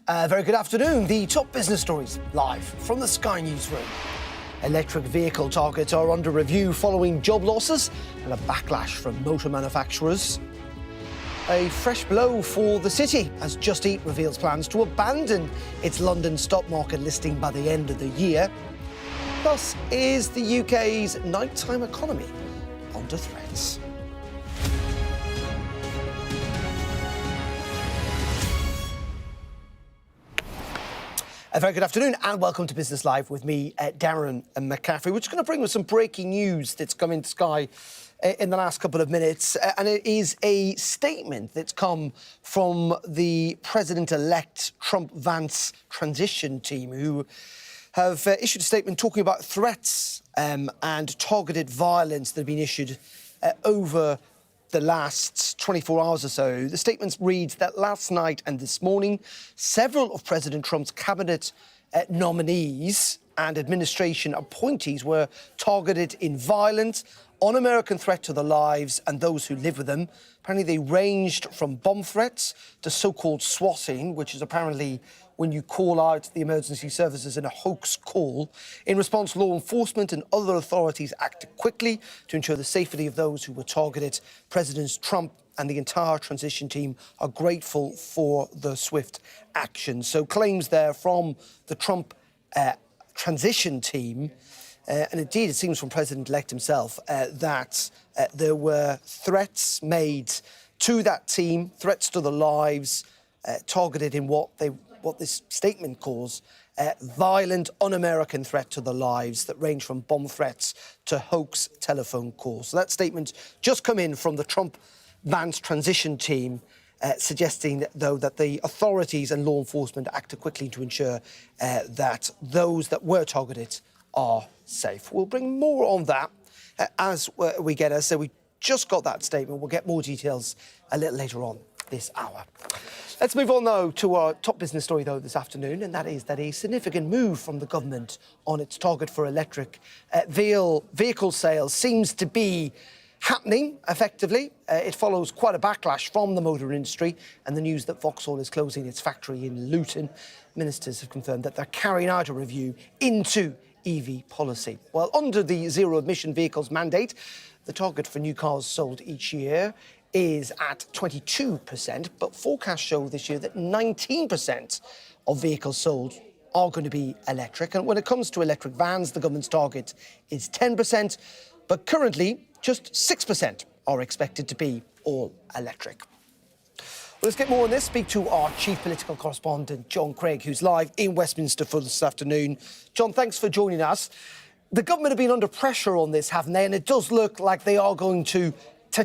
Very good afternoon. The top business stories live from the Sky Newsroom. Electric vehicle targets are under review following job losses and a backlash from motor manufacturers. A fresh blow for the city as Just Eat reveals plans to abandon its London stock market listing by the end of the year. Thus, is the UK's nighttime economy under threats? A very good afternoon and welcome to Business Live with me, Darren McCaffrey. We're just going to bring you some breaking news that's come into Sky in the last couple of minutes. And it is a statement that's come from the President-elect Trump-Vance transition team, who have issued a statement talking about threats and targeted violence that have been issued over the last 24 hours or so. The statement reads that last night and this morning, several of President Trump's cabinet nominees and administration appointees were targeted in violent, un-American threat to their lives and those who live with them. Apparently, they ranged from bomb threats to so-called swatting, which is apparently when you call out the emergency services in a hoax call. In response, law enforcement and other authorities acted quickly to ensure the safety of those who were targeted. Presidents Trump and the entire transition team are grateful for the swift action. So claims there from the Trump transition team, and indeed it seems from President-elect himself, that there were threats made to that team, threats to their lives, targeted in what this statement calls violent, un-American threat to their lives that range from bomb threats to hoax telephone calls. So that statement just come in from the Trump-Vance transition team, suggesting, though, that the authorities and law enforcement acted quickly to ensure that those that were targeted are safe. We'll bring more on that as we get us. So we just got that statement. We'll get more details a little later on this hour. Let's move on, though, to our top business story, though, this afternoon, and that is that a significant move from the government on its target for electric vehicle sales seems to be happening effectively. It follows quite a backlash from the motor industry and the news that Vauxhall is closing its factory in Luton. Ministers have confirmed that they're carrying out a review into EV policy. Well, under the zero-emission vehicles mandate, the target for new cars sold each year is at 22%, but forecasts show this year that 19% of vehicles sold are going to be electric. And when it comes to electric vans, the government's target is 10%, but currently just 6% are expected to be all electric. Well, let's get more on this. Speak to our chief political correspondent, John Craig, who's live in Westminster for this afternoon. John, thanks for joining us. The government have been under pressure on this, haven't they? And it does look like they are going to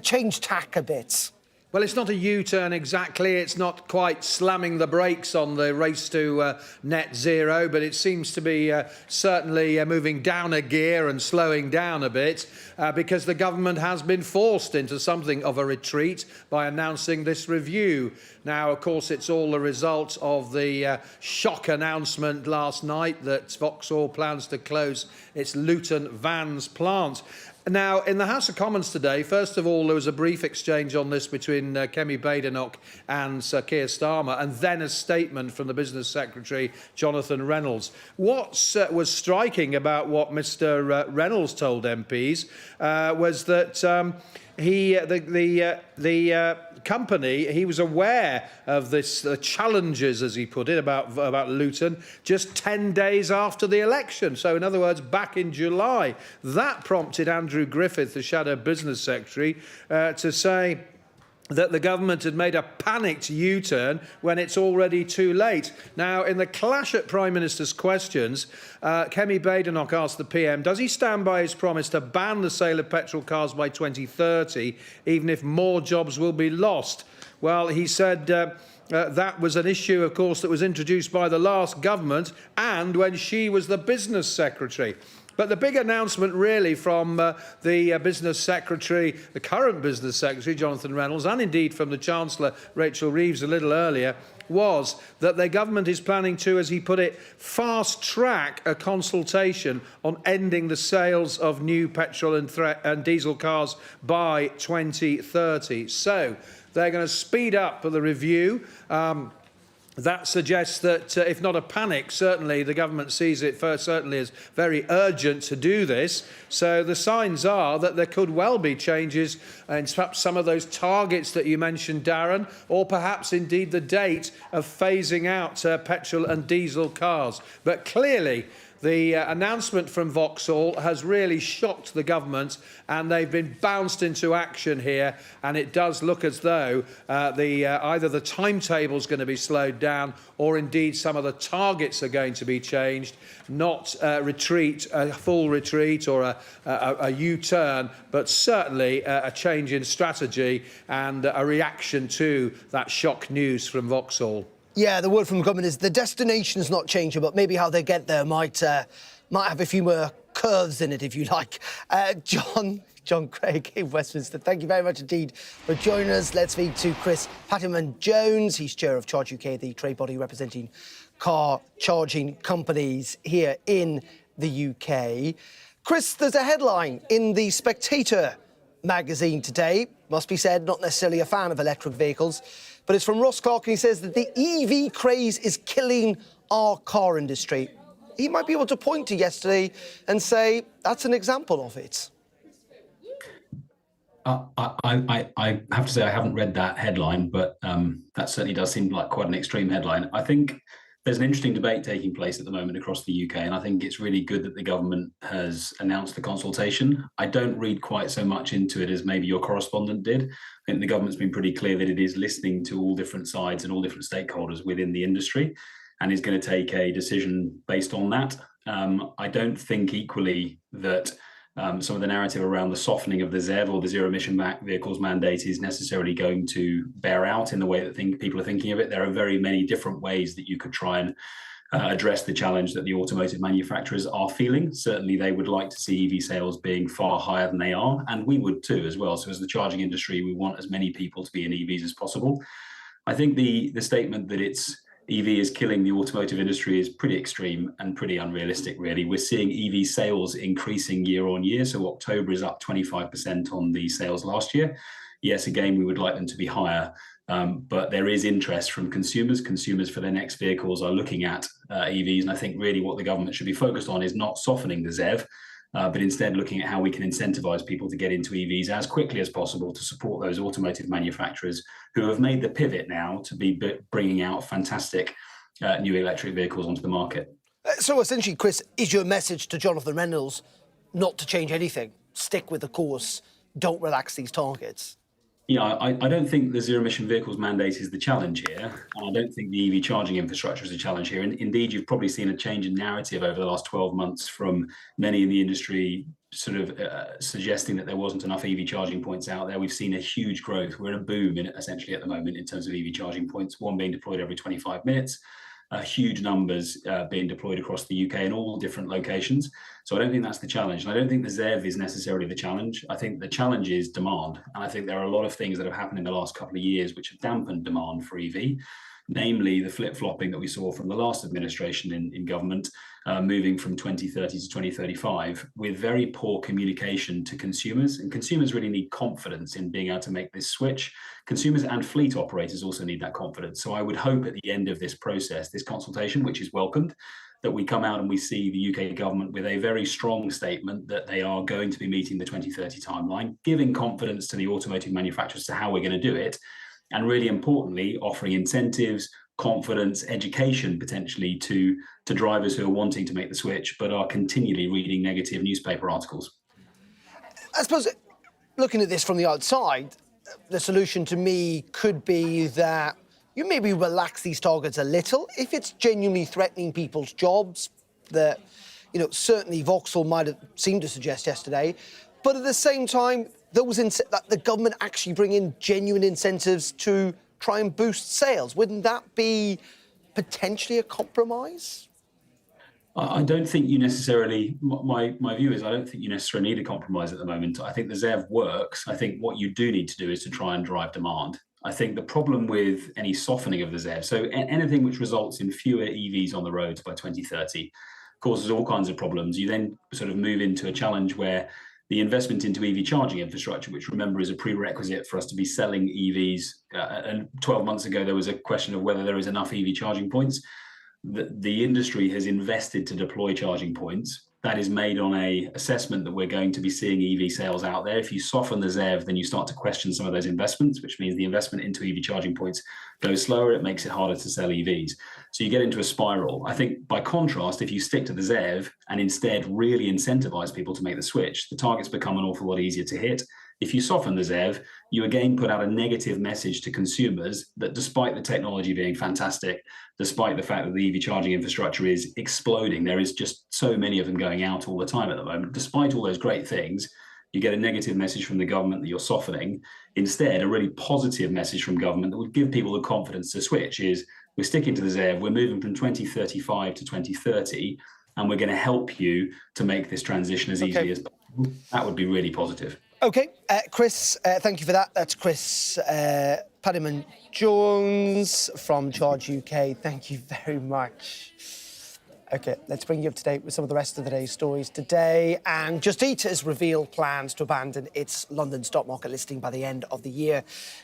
change tack a bit. Well, it's not a U-turn exactly. It's not quite slamming the brakes on the race to net zero, but it seems to be certainly moving down a gear and slowing down a bit because the government has been forced into something of a retreat by announcing this review. Now, of course, it's all the result of the shock announcement last night that Vauxhall plans to close its Luton vans plant. Now, in the House of Commons today, first of all, there was a brief exchange on this between Kemi Badenoch and Sir Keir Starmer, and then a statement from the Business Secretary Jonathan Reynolds. What was striking about what Mr Reynolds told MPs was that the company, he was aware of this challenges, as he put it, about Luton just 10 days after the election. So, in other words, back in July. That prompted Andrew Griffith, the Shadow Business Secretary, to say that the government had made a panicked U-turn when it's already too late. Now, in the clash at Prime Minister's questions, Kemi Badenoch asked the PM, does he stand by his promise to ban the sale of petrol cars by 2030, even if more jobs will be lost? Well, he said that was an issue, of course, that was introduced by the last government and when she was the Business Secretary. But the big announcement really from the Business Secretary, the current Business Secretary, Jonathan Reynolds, and indeed from the Chancellor, Rachel Reeves, a little earlier, was that the government is planning to, as he put it, fast-track a consultation on ending the sales of new petrol and diesel cars by 2030. So they're going to speed up the review. that suggests that if not a panic, certainly the government sees it certainly as very urgent to do this. So the signs are that there could well be changes in perhaps some of those targets that you mentioned, Darren, or perhaps indeed the date of phasing out petrol and diesel cars. But clearly, the announcement from Vauxhall has really shocked the government, and they've been bounced into action here. And it does look as though either the timetable is going to be slowed down, or indeed some of the targets are going to be changed. Not a full retreat or a U-turn, but certainly a change in strategy and a reaction to that shock news from Vauxhall. Yeah, the word from the government is the destination's not changing, but maybe how they get there might have a few more curves in it, if you like. John Craig in Westminster, thank you very much indeed for joining us. Let's speak to Chris Patterman-Jones. He's chair of Charge UK, the trade body representing car charging companies here in the UK. Chris, there's a headline in The Spectator magazine today. Must be said, not necessarily a fan of electric vehicles, but it's from Ross Clark, and he says that the EV craze is killing our car industry. He might be able to point to yesterday and say that's an example of it. I have to say I haven't read that headline, but that certainly does seem like quite an extreme headline. I think there's an interesting debate taking place at the moment across the UK, and I think it's really good that the government has announced the consultation. I don't read quite so much into it as maybe your correspondent did. I think the government's been pretty clear that it is listening to all different sides and all different stakeholders within the industry, and is going to take a decision based on that. I don't think equally that some of the narrative around the softening of the ZEV or the zero emission vehicles mandate is necessarily going to bear out in the way that people are thinking of it. There are very many different ways that you could try and address the challenge that the automotive manufacturers are feeling. Certainly they would like to see EV sales being far higher than they are, and we would too as well. So as the charging industry, we want as many people to be in EVs as possible. I think the statement that EV is killing the automotive industry is pretty extreme and pretty unrealistic, really. We're seeing EV sales increasing year on year. So October is up 25% on the sales last year. Yes, again, we would like them to be higher, but there is interest from consumers. Consumers for their next vehicles are looking at EVs. And I think really what the government should be focused on is not softening the ZEV, but instead looking at how we can incentivize people to get into EVs as quickly as possible to support those automotive manufacturers who have made the pivot now to be bringing out fantastic new electric vehicles onto the market. So essentially, Chris, is your message to Jonathan Reynolds not to change anything, stick with the course, don't relax these targets? Yeah, I don't think the zero-emission vehicles mandate is the challenge here. And I don't think the EV charging infrastructure is a challenge here. And indeed, you've probably seen a change in narrative over the last 12 months from many in the industry sort of suggesting that there wasn't enough EV charging points out there. We've seen a huge growth. We're in a boom essentially at the moment in terms of EV charging points, one being deployed every 25 minutes. Huge numbers being deployed across the UK in all different locations. So I don't think that's the challenge. And I don't think the ZEV is necessarily the challenge. I think the challenge is demand. And I think there are a lot of things that have happened in the last couple of years which have dampened demand for EV, namely the flip-flopping that we saw from the last administration in government, moving from 2030 to 2035 with very poor communication to consumers. And consumers really need confidence in being able to make this switch. Consumers and fleet operators also need that confidence. So I would hope at the end of this process, this consultation, which is welcomed, that we come out and we see the UK government with a very strong statement that they are going to be meeting the 2030 timeline, giving confidence to the automotive manufacturers to how we're going to do it, and really importantly, offering incentives, confidence, education potentially to drivers who are wanting to make the switch but are continually reading negative newspaper articles. I suppose, looking at this from the outside, the solution to me could be that you maybe relax these targets a little if it's genuinely threatening people's jobs, that, certainly Vauxhall might have seemed to suggest yesterday. But at the same time, that the government actually bring in genuine incentives to try and boost sales. Wouldn't that be potentially a compromise? I don't think you necessarily, my view is I don't think you necessarily need a compromise at the moment. I think the ZEV works. I think what you do need to do is to try and drive demand. I think the problem with any softening of the ZEV, so anything which results in fewer EVs on the roads by 2030, causes all kinds of problems. You then sort of move into a challenge where the investment into EV charging infrastructure, which remember is a prerequisite for us to be selling EVs. And 12 months ago, there was a question of whether there is enough EV charging points. The industry has invested to deploy charging points. That is made on a assessment that we're going to be seeing EV sales out there. If you soften the ZEV, then you start to question some of those investments, which means the investment into EV charging points goes slower. It makes it harder to sell EVs. So you get into a spiral. I think by contrast, if you stick to the ZEV and instead really incentivize people to make the switch, the targets become an awful lot easier to hit. If you soften the ZEV, you again put out a negative message to consumers that despite the technology being fantastic, despite the fact that the EV charging infrastructure is exploding, there is just so many of them going out all the time at the moment, despite all those great things, you get a negative message from the government that you're softening. Instead, a really positive message from government that would give people the confidence to switch is, we're sticking to the ZEV, we're moving from 2035 to 2030, and we're going to help you to make this transition as easily as possible. That would be really positive. OK, Chris, thank you for that. That's Chris Paddyman-Jones from Charge UK. Thank you very much. OK, let's bring you up to date with some of the rest of the day's stories today. And Just Eat has revealed plans to abandon its London stock market listing by the end of the year,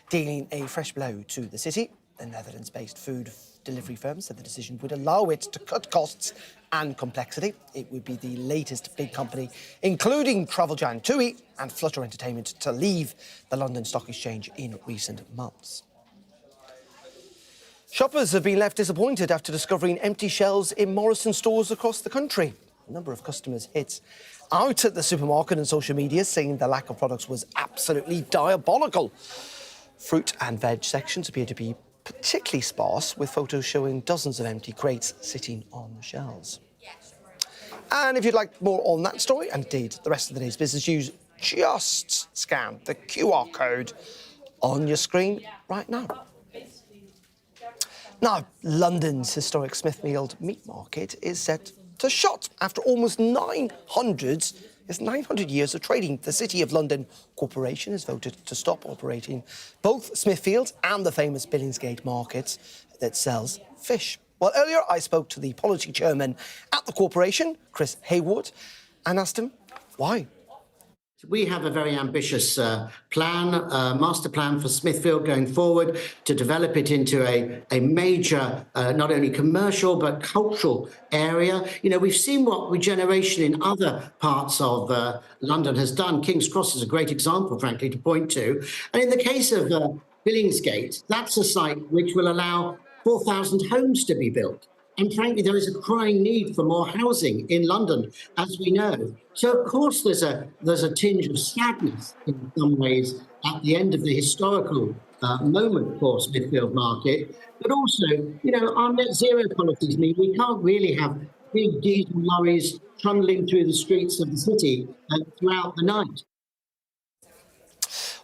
dealing a fresh blow to the city. The Netherlands-based food delivery firm said the decision would allow it to cut costs and complexity. It would be the latest big company, including travel giant TUI and Flutter Entertainment, to leave the London Stock Exchange in recent months. Shoppers have been left disappointed after discovering empty shelves in Morrison stores across the country. A number of customers hit out at the supermarket and social media, saying the lack of products was absolutely diabolical. Fruit and veg sections appear to be particularly sparse, with photos showing dozens of empty crates sitting on the shelves. And if you'd like more on that story, and indeed the rest of the day's business news, just scan the QR code on your screen right now. Now, London's historic Smithfield Meat Market is set to shut after almost 900 years of trading. The City of London Corporation has voted to stop operating both Smithfield and the famous Billingsgate Market that sells fish. Well, earlier I spoke to the policy chairman at the corporation, Chris Hayward, and asked him why. We have a very ambitious master plan for Smithfield going forward to develop it into a major, not only commercial, but cultural area. You know, we've seen what regeneration in other parts of London has done. King's Cross is a great example, frankly, to point to. And in the case of Billingsgate, that's a site which will allow 4,000 homes to be built. And frankly, there is a crying need for more housing in London, as we know. So, of course, there's a tinge of sadness in some ways at the end of the historical moment for Smithfield Market. But also, you know, our net zero policies mean we can't really have big diesel lorries trundling through the streets of the city throughout the night.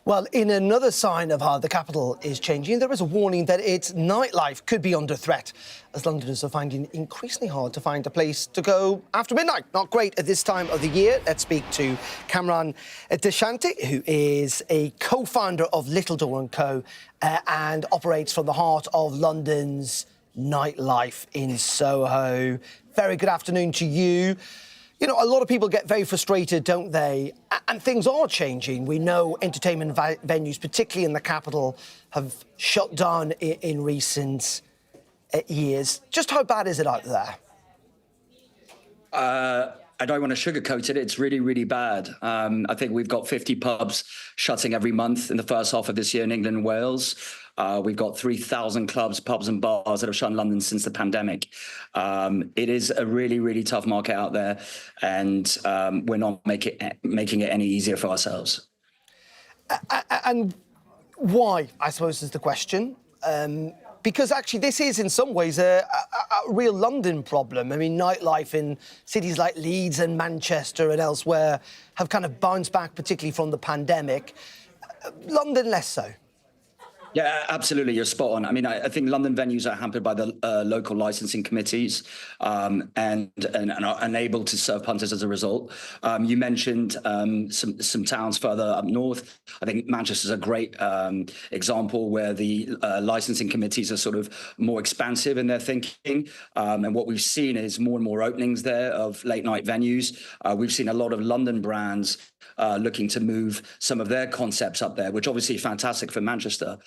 Well, in another sign of how the capital is changing, there is a warning that its nightlife could be under threat, as Londoners are finding it increasingly hard to find a place to go after midnight. Not great at this time of the year. Let's speak to Cameron Deshanti, who is a co-founder of Little Door & Co. And operates from the heart of London's nightlife in Soho. Very good afternoon to you. You know, a lot of people get very frustrated, don't they? And things are changing. We know entertainment venues, particularly in the capital, have shut down in recent years. Just how bad is it out there? I don't want to sugarcoat it. It's really, really bad. I think we've got 50 pubs shutting every month in the first half of this year in England and Wales. We've got 3,000 clubs, pubs and bars that have shut in London since the pandemic. It is a really, really tough market out there, and we're not making it any easier for ourselves. And why, I suppose, is the question. Because actually this is in some ways a real London problem. I mean, nightlife in cities like Leeds and Manchester and elsewhere have kind of bounced back, particularly from the pandemic. London less so. Yeah, absolutely. You're spot on. I mean, I think London venues are hampered by the local licensing committees and are unable to serve punters as a result. You mentioned some towns further up north. I think Manchester's a great example where the licensing committees are sort of more expansive in their thinking. And what we've seen is more and more openings there of late night venues. We've seen a lot of London brands looking to move some of their concepts up there, which obviously fantastic for Manchester.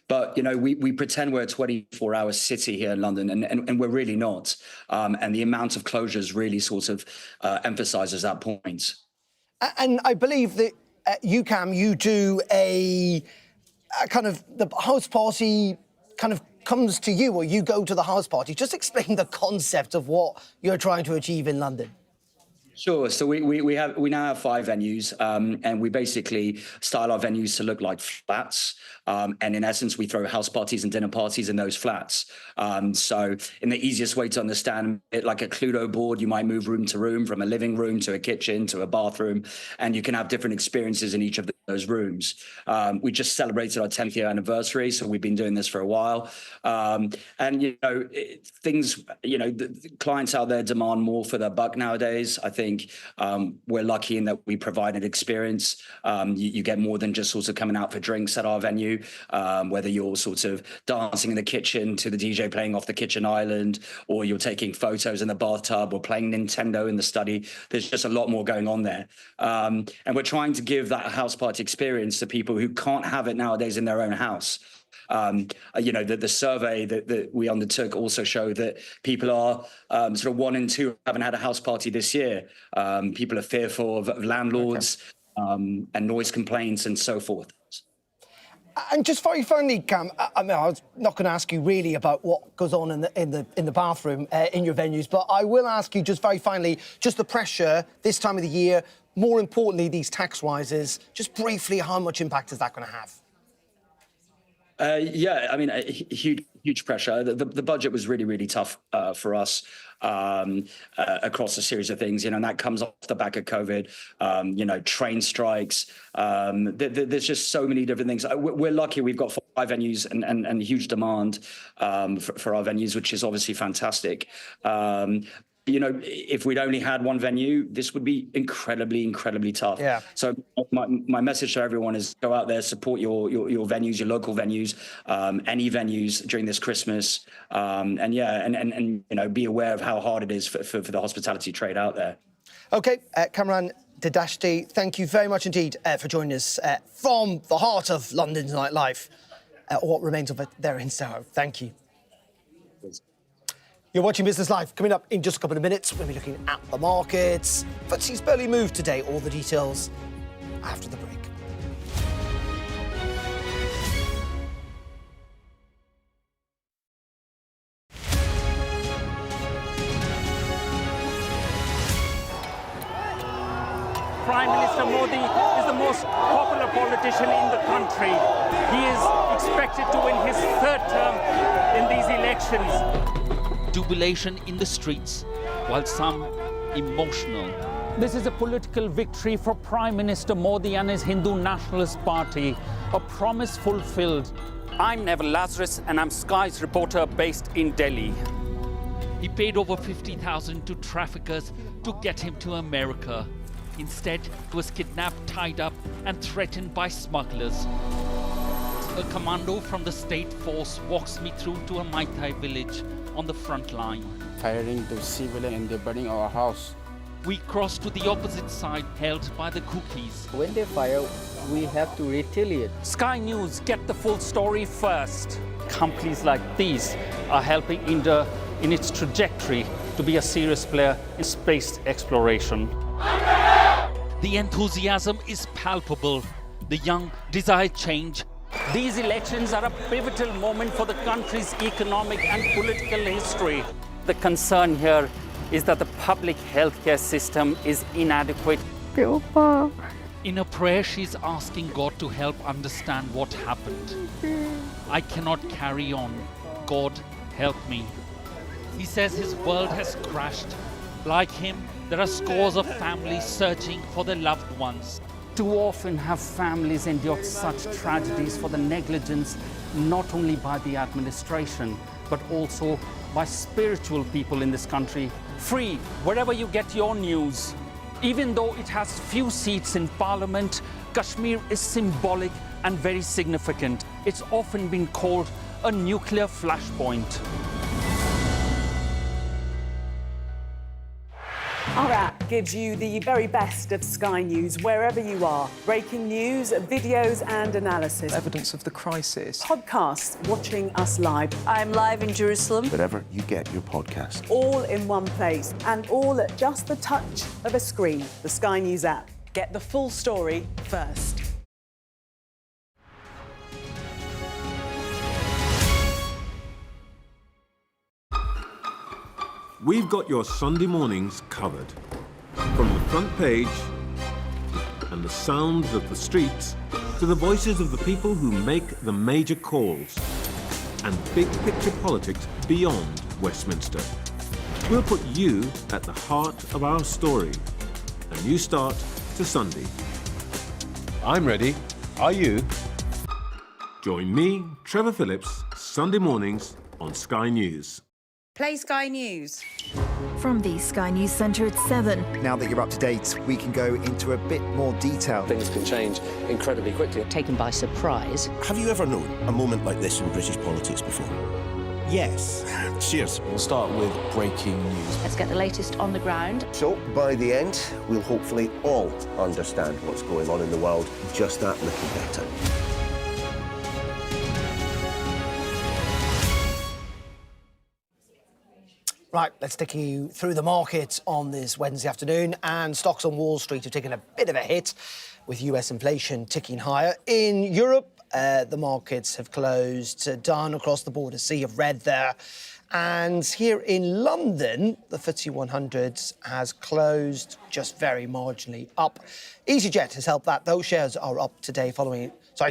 But, you know, we pretend we're a 24-hour city here in London, and we're really not. And the amount of closures really sort of emphasises that point. And I believe that at UCAM, you do a kind of, the house party kind of comes to you, or you go to the house party. Just explain the concept of what you're trying to achieve in London. Sure. So we now have 5 venues, and we basically style our venues to look like flats. And in essence, we throw house parties and dinner parties in those flats. So in the easiest way to understand it, like a Cluedo board, you might move room to room, from a living room to a kitchen to a bathroom, and you can have different experiences in each of those rooms. We just celebrated our 10th year anniversary, so we've been doing this for a while. And, you know, the clients out there demand more for their buck nowadays. I think we're lucky in that we provide an experience. You get more than just sort of coming out for drinks at our venue, whether you're sort of dancing in the kitchen to the DJ playing off the kitchen island, or you're taking photos in the bathtub, or playing Nintendo in the study. There's just a lot more going on there. And we're trying to give that house party experience to people who can't have it nowadays in their own house. You know, the survey that we undertook also showed that people are sort of 1 in 2 haven't had a house party this year. People are fearful of landlords, and noise complaints and so forth. And just very finally, Cam, I mean, I was not going to ask you really about what goes on in the bathroom in your venues, but I will ask you just very finally, just the pressure this time of the year, more importantly, these tax rises, just briefly, how much impact is that going to have? Yeah, I mean, huge pressure. The budget was really, really tough for us across a series of things, you know, and that comes off the back of COVID, you know, train strikes. There's just so many different things. We're lucky we've got 5 venues and huge demand for our venues, which is obviously fantastic. You know, if we'd only had 1 venue, this would be incredibly tough. Yeah. So my message to everyone is go out there, support your venues, your local venues, any venues during this Christmas, and you know, be aware of how hard it is for the hospitality trade out there. Okay, Kamran Didashti, thank you very much indeed for joining us from the heart of London's nightlife, or what remains of it there in Soho. Thank you. You're watching Business Live. Coming up in just a couple of minutes, we'll be looking at the markets. FTSE's barely moved today. All the details after the break. Prime Minister Modi is the most popular politician in the country. He is expected to win his 3rd term in these elections. Jubilation in the streets, while some emotional. This is a political victory for Prime Minister Modi and his Hindu Nationalist Party, a promise fulfilled. I'm Neville Lazarus, and I'm Sky's reporter based in Delhi. He paid over 50,000 to traffickers to get him to America. Instead, he was kidnapped, tied up, and threatened by smugglers. A commando from the state force walks me through to a Maitai village on the front line. Firing to civilian and they're burning our house. We cross to the opposite side, held by the cookies. When they fire, we have to retaliate. Sky News, get the full story first. Companies like these are helping India in its trajectory to be a serious player in space exploration. The enthusiasm is palpable. The young desire change. These elections are a pivotal moment for the country's economic and political history. The concern here is that the public healthcare system is inadequate. In a prayer, she's asking God to help understand what happened. I cannot carry on. God, help me. He says his world has crashed. Like him, there are scores of families searching for their loved ones. Too often have families endured such tragedies for the negligence not only by the administration, but also by spiritual people in this country. Free, wherever you get your news. Even though it has few seats in Parliament, Kashmir is symbolic and very significant. It's often been called a nuclear flashpoint. Our app gives you the very best of Sky News wherever you are. Breaking news, videos and analysis. Evidence of the crisis. Podcasts watching us live. I'm live in Jerusalem. Wherever you get your podcast. All in one place and all at just the touch of a screen. The Sky News app. Get the full story first. We've got your Sunday mornings covered. From the front page and the sounds of the streets to the voices of the people who make the major calls and big picture politics beyond Westminster. We'll put you at the heart of our story. A new start to Sunday. I'm ready. Are you? Join me, Trevor Phillips, Sunday mornings on Sky News. Play Sky News. From the Sky News Centre at 7. Now that you're up to date, we can go into a bit more detail. Things can change incredibly quickly. Taken by surprise. Have you ever known a moment like this in British politics before? Yes. Cheers. We'll start with breaking news. Let's get the latest on the ground. So, by the end, we'll hopefully all understand what's going on in the world just that little better. Right, let's take you through the markets on this Wednesday afternoon. And stocks on Wall Street have taken a bit of a hit with US inflation ticking higher. In Europe, the markets have closed down across the board, a sea of red there. And here in London, the FTSE 100 has closed just very marginally up. EasyJet has helped that. Those shares are up today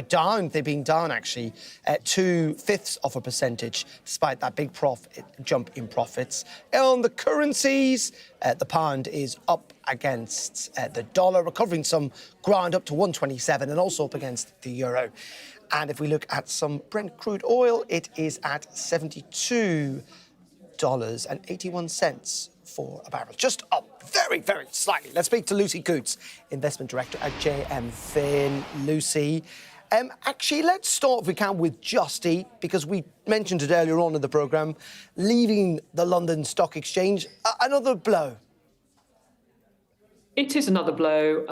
down. They're being down, actually, at 0.2%, despite that big jump in profits. On the currencies, the pound is up against the dollar, recovering some ground up to 127 and also up against the euro. And if we look at some Brent crude oil, it is at $72.81 for a barrel. Just up very, very slightly. Let's speak to Lucy Coots, Investment Director at JM Fin. Lucy, actually, let's start, if we can, with Just Eat, because we mentioned it earlier on in the programme, leaving the London Stock Exchange. Another blow. It is another blow,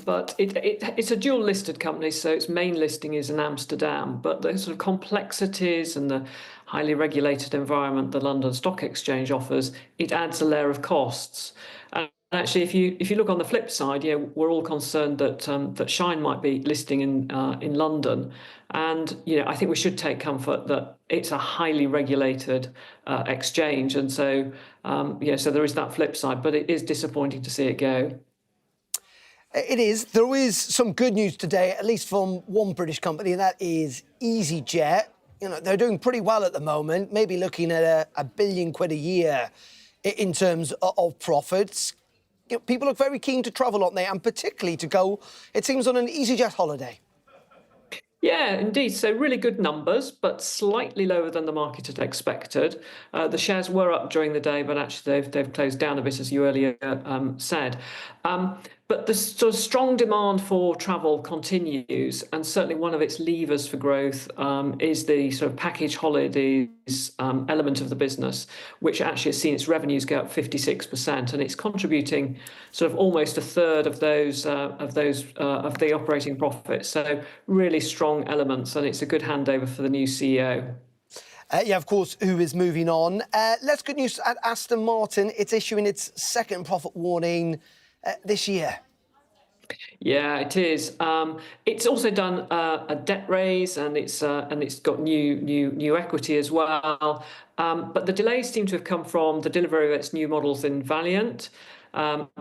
but it's a dual-listed company, so its main listing is in Amsterdam. But the sort of complexities and the highly regulated environment the London Stock Exchange offers, it adds a layer of costs. And actually, if you look on the flip side, we're all concerned that Shine might be listing in London, and I think we should take comfort that it's a highly regulated exchange, and so so there is that flip side. But it is disappointing to see it go. It is. There is some good news today, at least from one British company, and that is EasyJet. They're doing pretty well at the moment, maybe looking at £1 billion a year in terms of profits. People are very keen to travel, aren't they? And particularly to go, it seems, on an EasyJet holiday. Yeah, indeed. So really good numbers, but slightly lower than the market had expected. The shares were up during the day, but actually they've closed down a bit, as you earlier said. But the sort of strong demand for travel continues, and certainly one of its levers for growth is the sort of package holidays element of the business, which actually has seen its revenues go up 56%, and it's contributing sort of almost a third of the operating profits. So really strong elements, and it's a good handover for the new CEO. Of course, who is moving on. Let's good news at Aston Martin. It's issuing its second profit warning this year. Yeah, it is. It's also done a debt raise, and it's got new equity as well. But the delays seem to have come from the delivery of its new models in Valiant.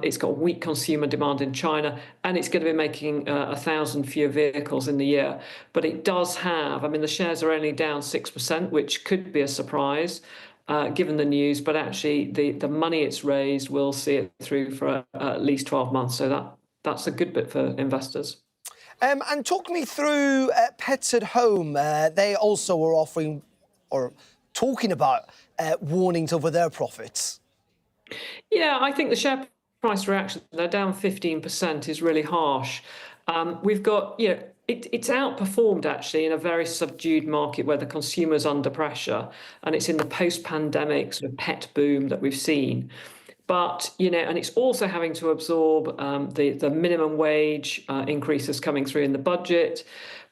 It's got weak consumer demand in China, and it's going to be making 1,000 fewer vehicles in the year. But it does have, the shares are only down 6%, which could be a surprise given the news. But actually, the money it's raised will see it through for at least 12 months. So that's a good bit for investors. And talk me through Pets at Home. They also are offering or talking about warnings over their profits. Yeah, I think the share price reaction, they're down 15%, is really harsh. We've got, it's outperformed actually in a very subdued market where the consumer's under pressure, and it's in the post-pandemic sort of pet boom that we've seen. But, and it's also having to absorb the minimum wage increases coming through in the budget.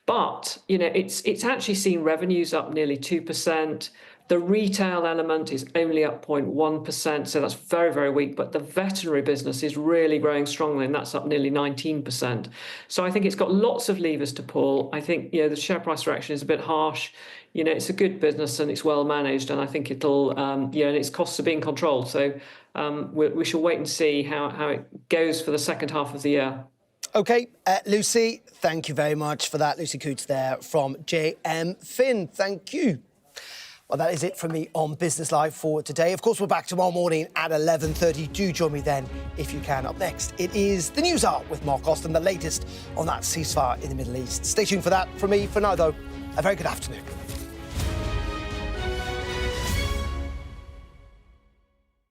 But, it's actually seen revenues up nearly 2%. The retail element is only up 0.1%, so that's very, very weak. But the veterinary business is really growing strongly, and that's up nearly 19%. So I think it's got lots of levers to pull. I think, the share price reaction is a bit harsh. It's a good business and it's well managed, and I think it'll, and its costs are being controlled. So we shall wait and see how it goes for the second half of the year. OK, Lucy, thank you very much for that. Lucy Cootes there from JM Fin. Thank you. Well, that is it from me on Business Live for today. Of course, we're back tomorrow morning at 11:30. Do join me then if you can. Up next, it is the News Hour with Mark Austin, the latest on that ceasefire in the Middle East. Stay tuned for that. From me, for now, though, a very good afternoon.